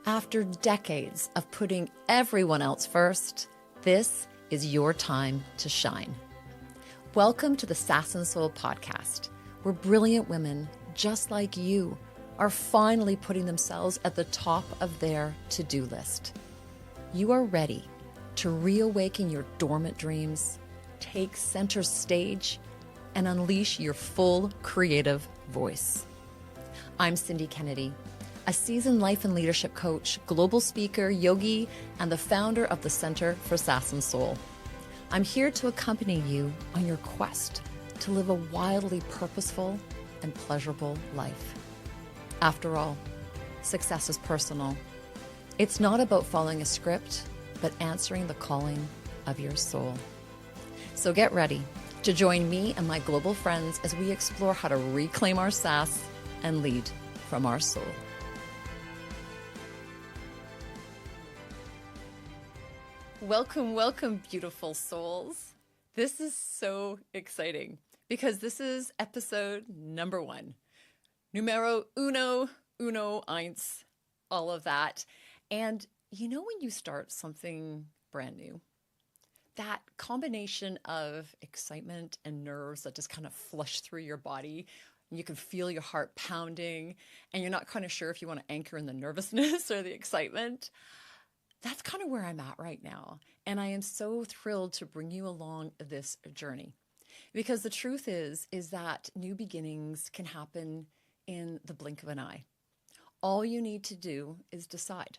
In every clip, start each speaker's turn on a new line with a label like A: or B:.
A: After decades of putting everyone else first, this is your time to shine. Welcome to the Sass'n Soul Podcast, where brilliant women just like you are finally putting themselves at the top of their to-do list. You are ready to reawaken your dormant dreams, take center stage, and unleash your full creative voice. I'm Cindy Kennedy, a seasoned life and leadership coach, global speaker, yogi, and the founder of the Center for Sass'n Soul. I'm here to accompany you on your quest to live a wildly purposeful and pleasurable life. After all, success is personal. It's not about following a script, but answering the calling of your soul. So get ready to join me and my global friends as we explore how to reclaim our sass and lead from our soul. Welcome, welcome, beautiful souls. This is so exciting because this is episode number 1. Numero uno, eins, all of that. And you know when you start something brand new, that combination of excitement and nerves that just kind of flush through your body, and you can feel your heart pounding, and you're not kind of sure if you want to anchor in the nervousness or the excitement. That's kind of where I'm at right now. And I am so thrilled to bring you along this journey. Because the truth is that new beginnings can happen in the blink of an eye. All you need to do is decide.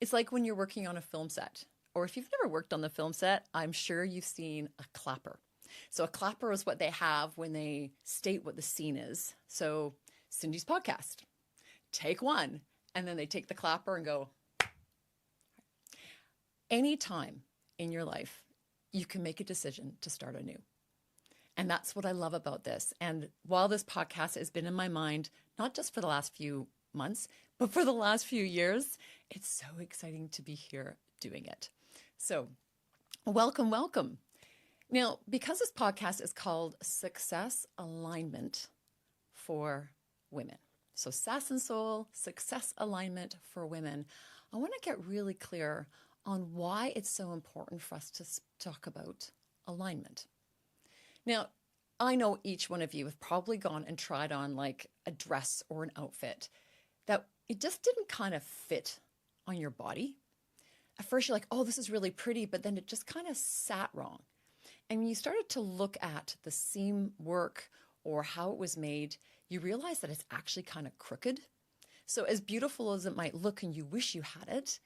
A: It's like when you're working on a film set, or if you've never worked on the film set, I'm sure you've seen a clapper. So a clapper is what they have when they state what the scene is. So Cindy's podcast, take 1, and then they take the clapper and go. Anytime in your life, you can make a decision to start anew. And that's what I love about this. And while this podcast has been in my mind, not just for the last few months, but for the last few years, it's so exciting to be here doing it. So welcome, welcome. Now, because this podcast is called Success Alignment for Women. So Sass'n Soul, Success Alignment for Women. I want to get really clear on why it's so important for us to talk about alignment. Now, I know each one of you have probably gone and tried on like a dress or an outfit that it just didn't kind of fit on your body. At first you're like, oh, this is really pretty, but then it just kind of sat wrong. And when you started to look at the seam work or how it was made, you realize that it's actually kind of crooked. So as beautiful as it might look and you wish you had it,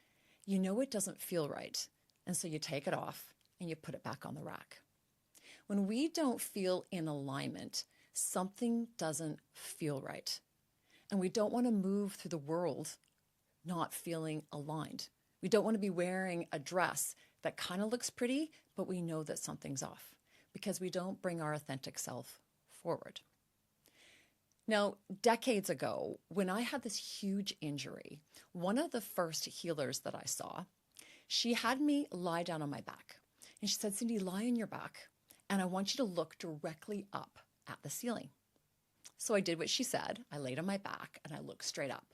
A: you know it doesn't feel right. And so you take it off and you put it back on the rack. When we don't feel in alignment, something doesn't feel right. And we don't want to move through the world not feeling aligned. We don't want to be wearing a dress that kind of looks pretty, but we know that something's off because we don't bring our authentic self forward. Now, decades ago, when I had this huge injury, one of the first healers that I saw, she had me lie down on my back. And she said, Cindy, lie on your back, and I want you to look directly up at the ceiling. So I did what she said. I laid on my back, and I looked straight up.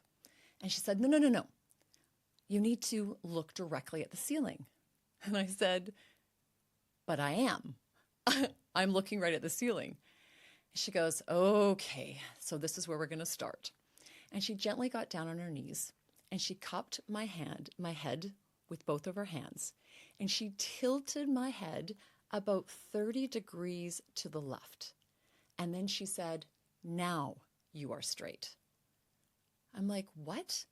A: And she said, no. You need to look directly at the ceiling. And I said, but I am. I'm looking right at the ceiling. She goes, okay, so this is where we're going to start. And she gently got down on her knees and she cupped my head with both of her hands. And she tilted my head about 30 degrees to the left. And then she said, now you are straight. I'm like, what?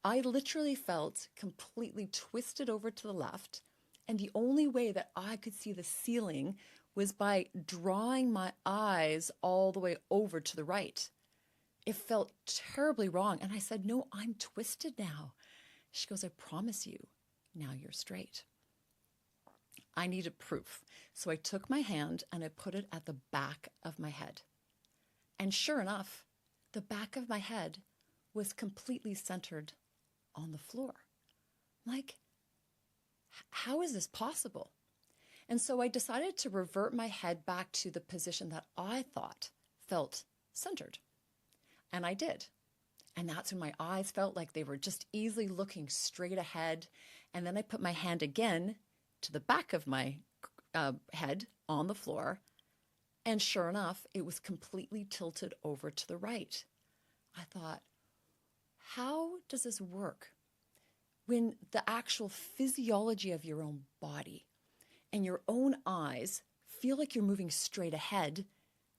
A: I literally felt completely twisted over to the left. And the only way that I could see the ceiling was by drawing my eyes all the way over to the right. It felt terribly wrong. And I said, no, I'm twisted now. She goes, I promise you, now you're straight. I needed proof. So I took my hand and I put it at the back of my head. And sure enough, the back of my head was completely centered on the floor. Like, how is this possible? And so I decided to revert my head back to the position that I thought felt centered. And I did. And that's when my eyes felt like they were just easily looking straight ahead. And then I put my hand again to the back of my head on the floor. And sure enough, it was completely tilted over to the right. I thought, how does this work when the actual physiology of your own body and your own eyes feel like you're moving straight ahead,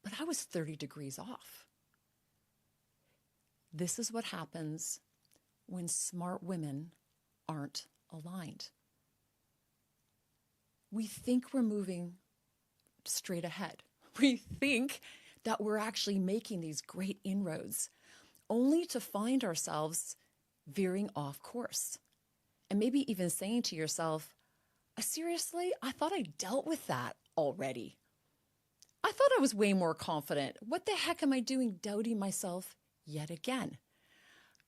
A: but I was 30 degrees off? This is what happens when smart women aren't aligned. We think we're moving straight ahead. We think that we're actually making these great inroads, only to find ourselves veering off course. And maybe even saying to yourself, seriously, I thought I dealt with that already. I thought I was way more confident. What the heck am I doing doubting myself yet again?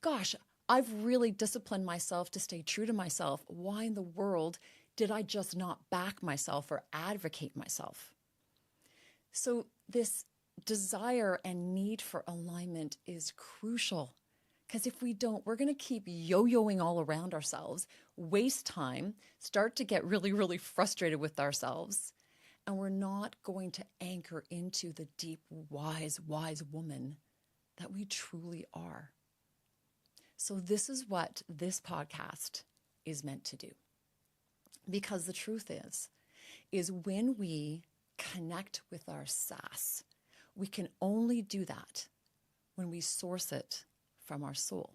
A: Gosh, I've really disciplined myself to stay true to myself. Why in the world did I just not back myself or advocate myself? So this desire and need for alignment is crucial, because if we don't, we're going to keep yo-yoing all around ourselves, waste time, start to get really, really frustrated with ourselves, and we're not going to anchor into the deep, wise woman that we truly are. So this is what this podcast is meant to do. Because the truth is when we connect with our sass, we can only do that when we source it from our soul.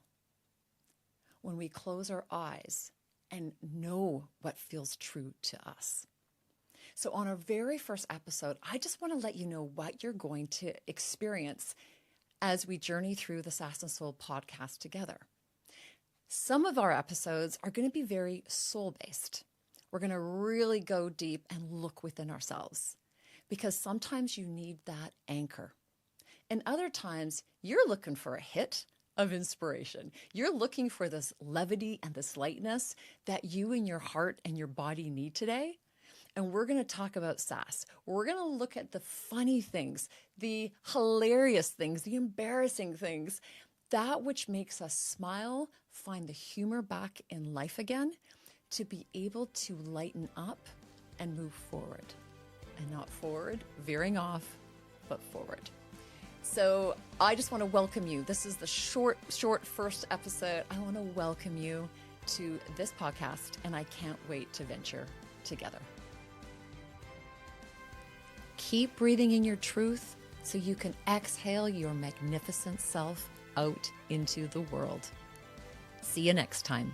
A: When we close our eyes and know what feels true to us. So on our very first episode, I just want to let you know what you're going to experience as we journey through the Sass'n Soul podcast together. Some of our episodes are going to be very soul-based. We're going to really go deep and look within ourselves, because sometimes you need that anchor. And other times you're looking for a hit of inspiration. You're looking for this levity and this lightness that you and your heart and your body need today. And we're going to talk about sass. We're going to look at the funny things, the hilarious things, the embarrassing things, that which makes us smile, find the humor back in life again, to be able to lighten up and move forward. And not forward, veering off, but forward. So I just want to welcome you. This is the short first episode. I want to welcome you to this podcast, and I can't wait to venture together. Keep breathing in your truth so you can exhale your magnificent self out into the world. See you next time.